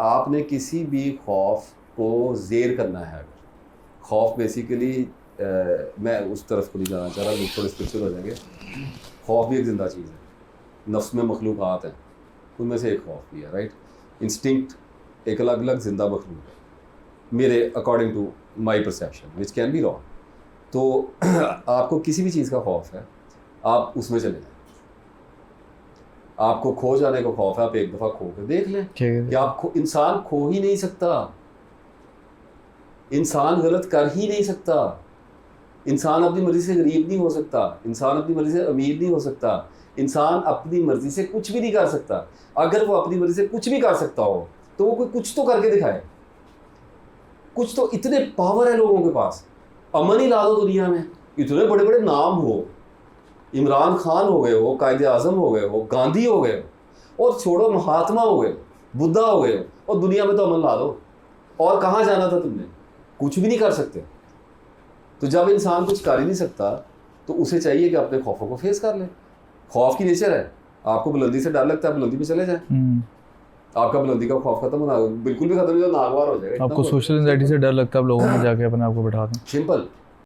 आपने किसी भी खौफ को ज़ेर करना है, खौफ बेसिकली मैं उस तरफ को नहीं जाना चाह रहा, लोग थोड़े स्पिरिचुअल हो जाएंगे। खौफ भी एक ज़िंदा चीज़ है, नफ्स में मखलूक़ात हैं, उनमें से एक खौफ भी है, राइट। इंस्टिंक्ट एक अलग अलग ज़िंदा मखलूक है मेरे according to my perception, which can be wrong. तो आपको किसी भी चीज़ का खौफ है, आप उसमें चले जाएं। आपको खो जाने का खौफ है, आप एक दफ़ा खो के देख लें कि आप इंसान खो ही नहीं सकता, इंसान गलत कर ही नहीं सकता, इंसान अपनी मर्जी से गरीब नहीं हो सकता, इंसान अपनी मर्जी से अमीर नहीं हो सकता, इंसान अपनी मर्जी से कुछ भी नहीं कर सकता। अगर वो अपनी मर्जी से कुछ भी कर सकता हो तो वो कोई कुछ तो करके दिखाए। कुछ तो इतने पावर है लोगों के पास, अमन ही ला दो दुनिया में, इतने बड़े बड़े नाम हो, इमरान खान हो गए हो, कायदे आज़म हो गए हो, गांधी हो गए हो, और छोड़ो महात्मा हो गए, बुद्धा हो गए हो, और दुनिया में तो अमन ला दो। और कहाँ जाना था तुमने? कुछ भी नहीं कर सकते। तो जब इंसान कुछ कर ही नहीं सकता तो उसे चाहिए कि अपने खौफों को फेस कर ले। खौफ की नेचर है, आपको बुलंदी से डर लगता है, बुलंदी पे चले जाए, आपका बुलंदी का खौफ खत्म होना, बिल्कुल भी खत्म नहीं, नागवार हो जाएगा। आपको सोशल एंजाइटी से डर लगता है, आप लोगों में जाके अपने आप को बिठा दें। सिंपल।